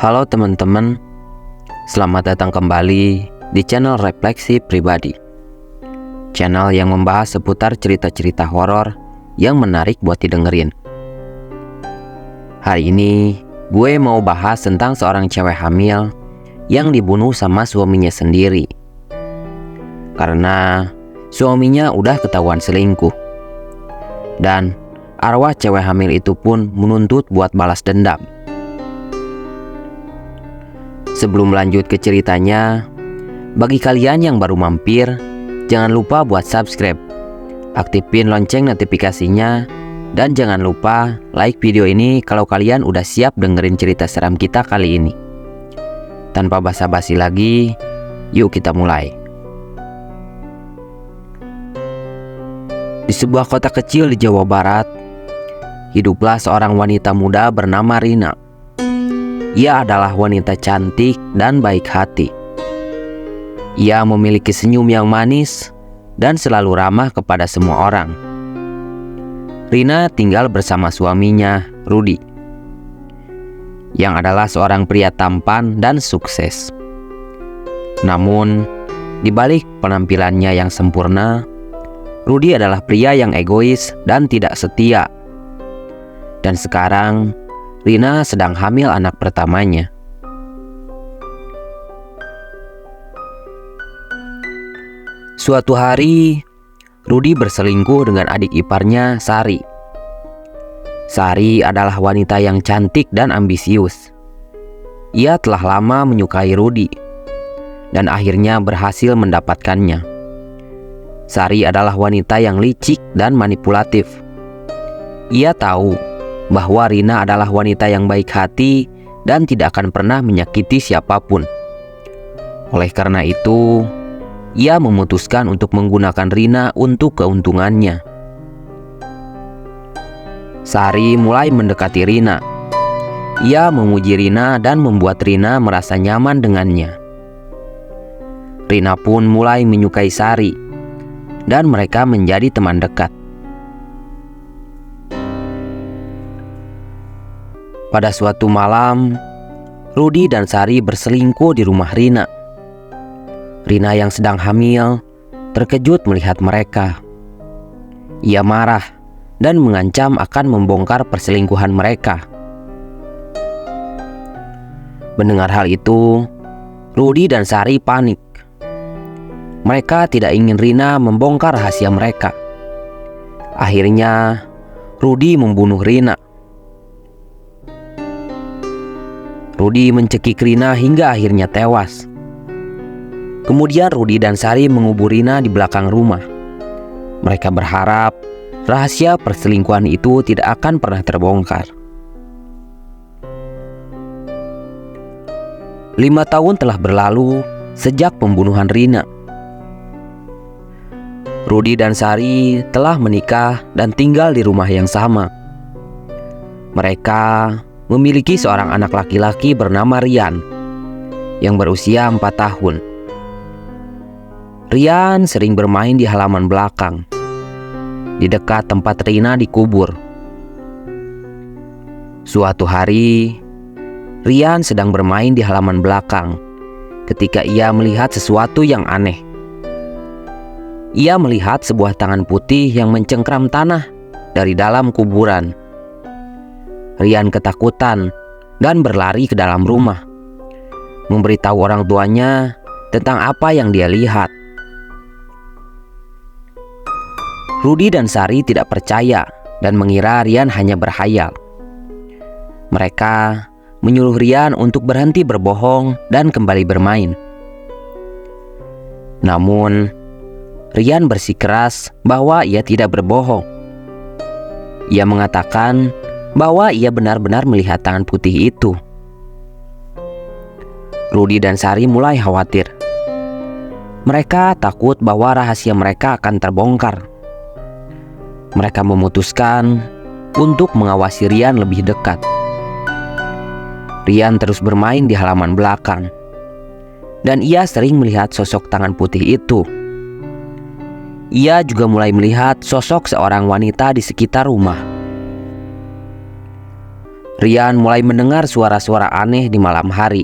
Halo teman-teman, selamat datang kembali di channel Refleksi Pribadi. Channel yang membahas seputar cerita-cerita horor yang menarik buat didengerin. Hari ini gue mau bahas tentang seorang cewek hamil yang dibunuh sama suaminya sendiri karena suaminya udah ketahuan selingkuh. Dan arwah cewek hamil itu pun menuntut buat balas dendam. Sebelum lanjut ke ceritanya, bagi kalian yang baru mampir, jangan lupa buat subscribe, aktifin lonceng notifikasinya, dan jangan lupa like video ini kalau kalian udah siap dengerin cerita seram kita kali ini. Tanpa basa-basi lagi, yuk kita mulai. Di sebuah kota kecil di Jawa Barat, hiduplah seorang wanita muda bernama Rina. Ia adalah wanita cantik dan baik hati. Ia memiliki senyum yang manis dan selalu ramah kepada semua orang. Rina tinggal bersama suaminya, Rudy, yang adalah seorang pria tampan dan sukses. Namun, di balik penampilannya yang sempurna, Rudy adalah pria yang egois dan tidak setia. Dan sekarang Rina sedang hamil anak pertamanya. Suatu hari, Rudy berselingkuh dengan adik iparnya, Sari. Sari adalah wanita yang cantik dan ambisius. Ia telah lama menyukai Rudy dan akhirnya berhasil mendapatkannya. Sari adalah wanita yang licik dan manipulatif. Ia tahu bahwa Rina adalah wanita yang baik hati dan tidak akan pernah menyakiti siapapun. Oleh karena itu, ia memutuskan untuk menggunakan Rina untuk keuntungannya. Sari mulai mendekati Rina. Ia memuji Rina dan membuat Rina merasa nyaman dengannya. Rina pun mulai menyukai Sari, dan mereka menjadi teman dekat. Pada suatu malam, Rudy dan Sari berselingkuh di rumah Rina. Rina yang sedang hamil terkejut melihat mereka. Ia marah dan mengancam akan membongkar perselingkuhan mereka. Mendengar hal itu, Rudy dan Sari panik. Mereka tidak ingin Rina membongkar rahasia mereka. Akhirnya, Rudy membunuh Rina. Rudy mencekik Rina hingga akhirnya tewas. Kemudian Rudy dan Sari mengubur Rina di belakang rumah. Mereka berharap rahasia perselingkuhan itu tidak akan pernah terbongkar. 5 tahun telah berlalu sejak pembunuhan Rina. Rudy dan Sari telah menikah dan tinggal di rumah yang sama. Mereka memiliki seorang anak laki-laki bernama Rian yang berusia 4 tahun. Rian sering bermain di halaman belakang, di dekat tempat Rina dikubur. Suatu hari, Rian sedang bermain di halaman belakang ketika ia melihat sesuatu yang aneh. Ia melihat sebuah tangan putih yang mencengkram tanah dari dalam kuburan. Rian ketakutan dan berlari ke dalam rumah, memberitahu orang tuanya tentang apa yang dia lihat. Rudy dan Sari tidak percaya dan mengira Rian hanya berhayal. Mereka menyuruh Rian untuk berhenti berbohong dan kembali bermain. Namun, Rian bersikeras bahwa ia tidak berbohong. Ia mengatakan bahwa ia benar-benar melihat tangan putih itu. Rudy dan Sari mulai khawatir. Mereka takut bahwa rahasia mereka akan terbongkar. Mereka memutuskan untuk mengawasi Rian lebih dekat. Rian terus bermain di halaman belakang, dan ia sering melihat sosok tangan putih itu. Ia juga mulai melihat sosok seorang wanita di sekitar rumah. Rian mulai mendengar suara-suara aneh di malam hari,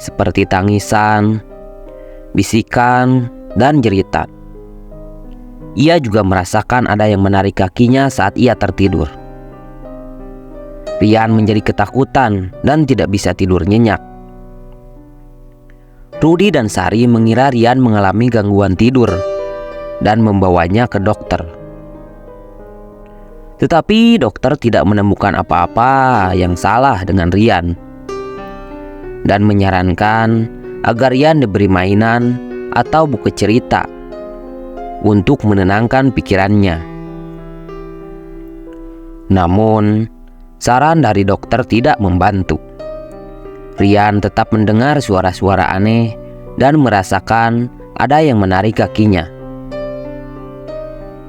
seperti tangisan, bisikan, dan jeritan. Ia juga merasakan ada yang menarik kakinya saat ia tertidur. Rian menjadi ketakutan dan tidak bisa tidur nyenyak. Rudi dan Sari mengira Rian mengalami gangguan tidur dan membawanya ke dokter. Tetapi dokter tidak menemukan apa-apa yang salah dengan Rian dan menyarankan agar Rian diberi mainan atau buku cerita untuk menenangkan pikirannya. Namun, saran dari dokter tidak membantu. Rian tetap mendengar suara-suara aneh dan merasakan ada yang menarik kakinya.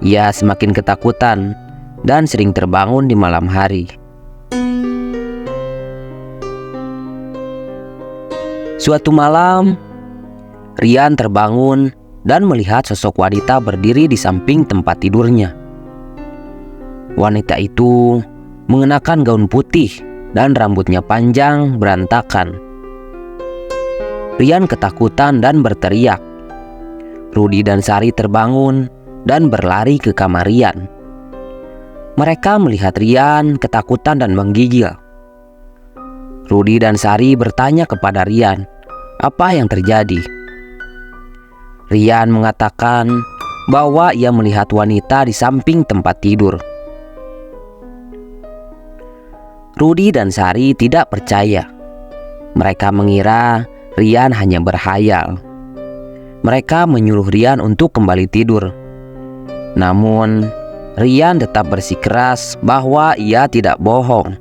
Ia semakin ketakutan dan sering terbangun di malam hari. Suatu malam, Rian terbangun dan melihat sosok wanita berdiri di samping tempat tidurnya. Wanita itu mengenakan gaun putih dan rambutnya panjang berantakan. Rian ketakutan dan berteriak. Rudi dan Sari terbangun dan berlari ke kamar Rian. Mereka melihat Rian ketakutan dan menggigil. Rudi dan Sari bertanya kepada Rian, apa yang terjadi? Rian mengatakan bahwa ia melihat wanita di samping tempat tidur. Rudi dan Sari tidak percaya. Mereka mengira Rian hanya berhayal. Mereka menyuruh Rian untuk kembali tidur. Namun, Rian tetap bersikeras bahwa ia tidak bohong.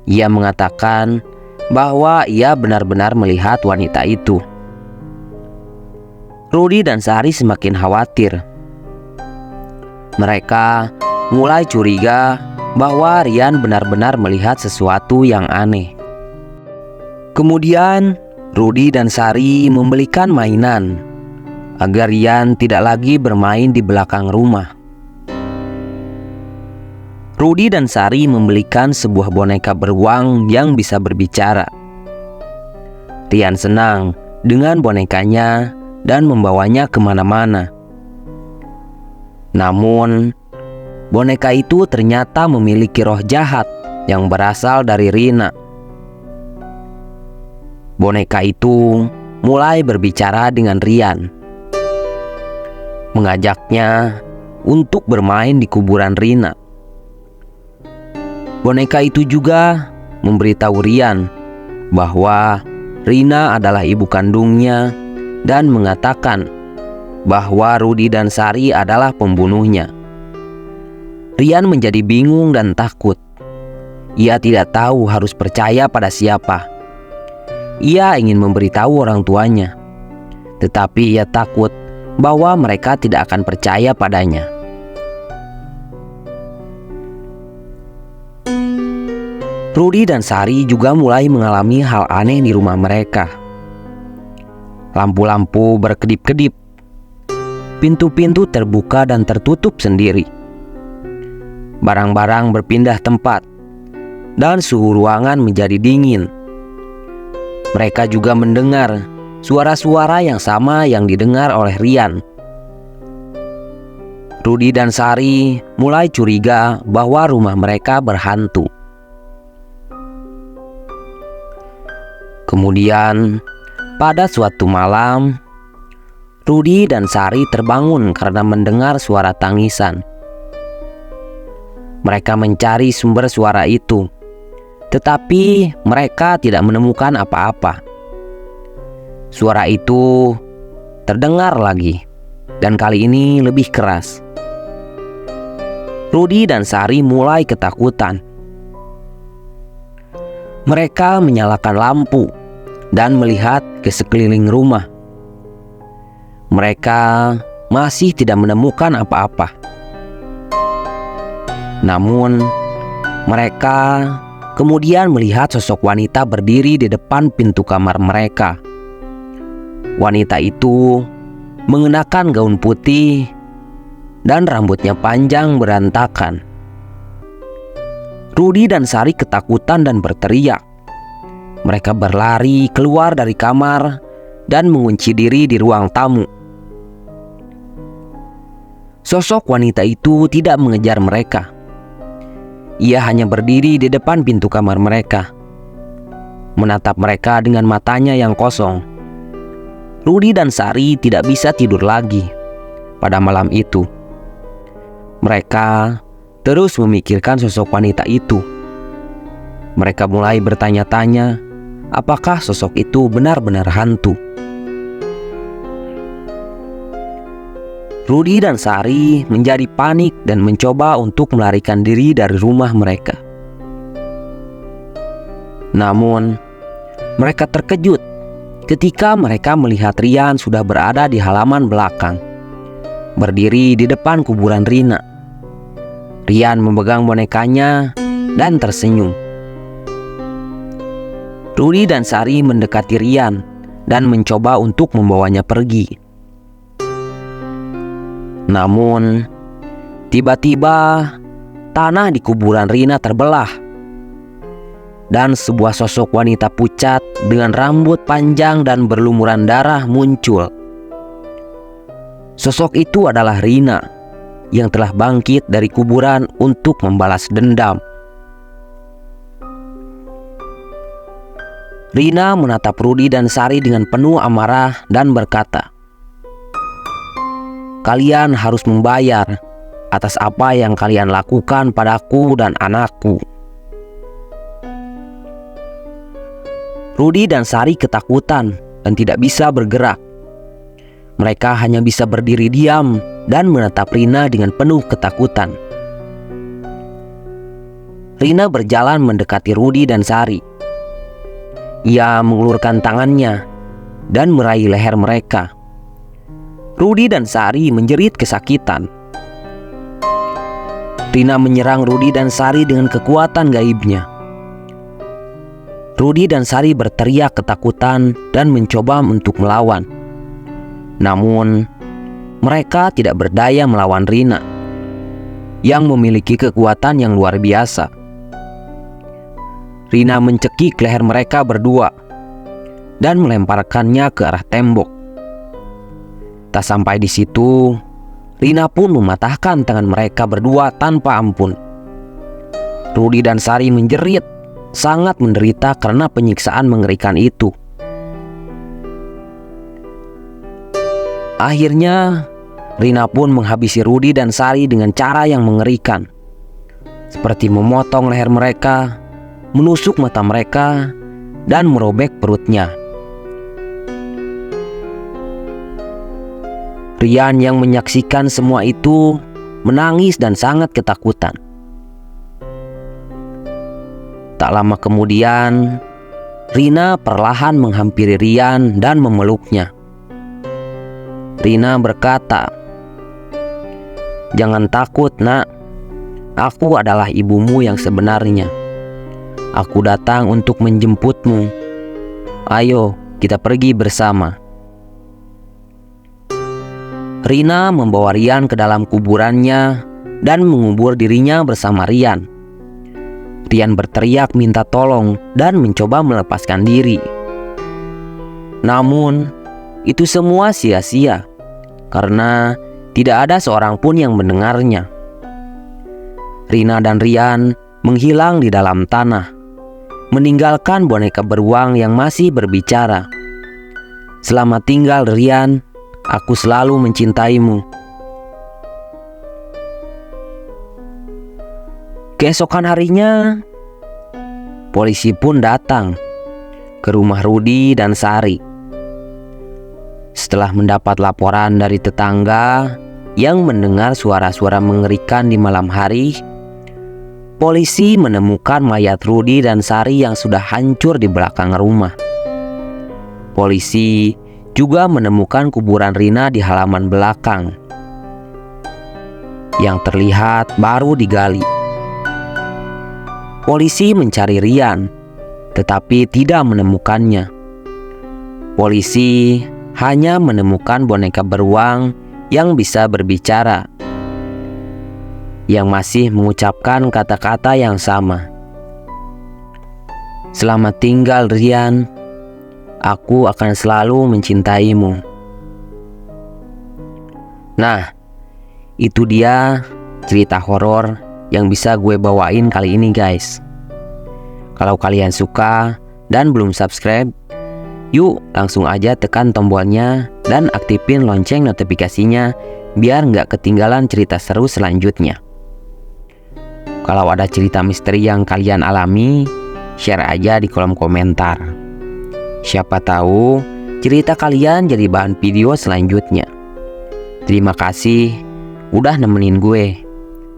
Ia mengatakan bahwa ia benar-benar melihat wanita itu. Rudi dan Sari semakin khawatir. Mereka mulai curiga bahwa Rian benar-benar melihat sesuatu yang aneh. Kemudian, Rudi dan Sari membelikan mainan agar Rian tidak lagi bermain di belakang rumah. Rudi dan Sari membelikan sebuah boneka beruang yang bisa berbicara. Rian senang dengan bonekanya dan membawanya kemana-mana. Namun, boneka itu ternyata memiliki roh jahat yang berasal dari Rina. Boneka itu mulai berbicara dengan Rian, mengajaknya untuk bermain di kuburan Rina. Boneka itu juga memberitahu Rian bahwa Rina adalah ibu kandungnya dan mengatakan bahwa Rudi dan Sari adalah pembunuhnya. Rian menjadi bingung dan takut. Ia tidak tahu harus percaya pada siapa. Ia ingin memberitahu orang tuanya, tetapi ia takut bahwa mereka tidak akan percaya padanya. Rudi dan Sari juga mulai mengalami hal aneh di rumah mereka. Lampu-lampu berkedip-kedip, pintu-pintu terbuka dan tertutup sendiri, barang-barang berpindah tempat, dan suhu ruangan menjadi dingin. Mereka juga mendengar suara-suara yang sama yang didengar oleh Rian. Rudi dan Sari mulai curiga bahwa rumah mereka berhantu. Kemudian, pada suatu malam, Rudi dan Sari terbangun karena mendengar suara tangisan. Mereka mencari sumber suara itu, tetapi mereka tidak menemukan apa-apa. Suara itu terdengar lagi, dan kali ini lebih keras. Rudi dan Sari mulai ketakutan. Mereka menyalakan lampu dan melihat ke sekeliling rumah. Mereka masih tidak menemukan apa-apa. Namun, mereka kemudian melihat sosok wanita berdiri di depan pintu kamar mereka. Wanita itu mengenakan gaun putih dan rambutnya panjang berantakan. Rudi dan Sari ketakutan dan berteriak. Mereka berlari keluar dari kamar dan mengunci diri di ruang tamu. Sosok wanita itu tidak mengejar mereka. Ia hanya berdiri di depan pintu kamar mereka, menatap mereka dengan matanya yang kosong. Rudi dan Sari tidak bisa tidur lagi pada malam itu. Mereka terus memikirkan sosok wanita itu. Mereka mulai bertanya-tanya, apakah sosok itu benar-benar hantu? Rudi dan Sari menjadi panik dan mencoba untuk melarikan diri dari rumah mereka. Namun, mereka terkejut ketika mereka melihat Rian sudah berada di halaman belakang, berdiri di depan kuburan Rina. Rian memegang bonekanya dan tersenyum. Rudi dan Sari mendekati Rian dan mencoba untuk membawanya pergi. Namun, tiba-tiba tanah di kuburan Rina terbelah dan sebuah sosok wanita pucat dengan rambut panjang dan berlumuran darah muncul. Sosok itu adalah Rina yang telah bangkit dari kuburan untuk membalas dendam. Rina menatap Rudi dan Sari dengan penuh amarah dan berkata, "Kalian harus membayar atas apa yang kalian lakukan padaku dan anakku." Rudi dan Sari ketakutan dan tidak bisa bergerak. Mereka hanya bisa berdiri diam dan menatap Rina dengan penuh ketakutan. Rina berjalan mendekati Rudi dan Sari. Ia mengulurkan tangannya dan meraih leher mereka. Rudi dan Sari menjerit kesakitan. Rina menyerang Rudi dan Sari dengan kekuatan gaibnya. Rudi dan Sari berteriak ketakutan dan mencoba untuk melawan. Namun, mereka tidak berdaya melawan Rina yang memiliki kekuatan yang luar biasa. Rina mencekik leher mereka berdua dan melemparkannya ke arah tembok. Tak sampai di situ, Rina pun mematahkan tangan mereka berdua tanpa ampun. Rudi dan Sari menjerit, sangat menderita karena penyiksaan mengerikan itu. Akhirnya, Rina pun menghabisi Rudi dan Sari dengan cara yang mengerikan, seperti memotong leher mereka, menusuk mata mereka, dan merobek perutnya. Rian yang menyaksikan semua itu menangis dan sangat ketakutan. Tak lama kemudian, Rina perlahan menghampiri Rian dan memeluknya. Rina berkata, "Jangan takut, Nak. Aku adalah ibumu yang sebenarnya. Aku datang untuk menjemputmu. Ayo, kita pergi bersama." Rina membawa Rian ke dalam kuburannya dan mengubur dirinya bersama Rian. Rian berteriak minta tolong dan mencoba melepaskan diri. Namun, itu semua sia-sia karena tidak ada seorang pun yang mendengarnya. Rina dan Rian menghilang di dalam tanah, meninggalkan boneka beruang yang masih berbicara. "Selamat tinggal, Rian. Aku selalu mencintaimu." Keesokan harinya, polisi pun datang ke rumah Rudi dan Sari. Setelah mendapat laporan dari tetangga yang mendengar suara-suara mengerikan di malam hari, polisi menemukan mayat Rudi dan Sari yang sudah hancur di belakang rumah. Polisi juga menemukan kuburan Rina di halaman belakang yang terlihat baru digali. Polisi mencari Rian, tetapi tidak menemukannya. Polisi hanya menemukan boneka beruang yang bisa berbicara. yang masih mengucapkan kata-kata yang sama. Selamat tinggal Rian, aku akan selalu mencintaimu. Nah, itu dia cerita horor yang bisa gue bawain kali ini guys. Kalau kalian suka dan belum subscribe, yuk langsung aja tekan tombolnya dan aktifin lonceng notifikasinya biar nggak ketinggalan cerita seru selanjutnya. Kalau ada cerita misteri yang kalian alami, share aja di kolom komentar. Siapa tahu cerita kalian jadi bahan video selanjutnya. Terima kasih udah nemenin gue.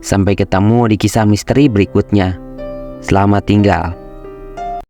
Sampai ketemu di kisah misteri berikutnya. Selamat tinggal.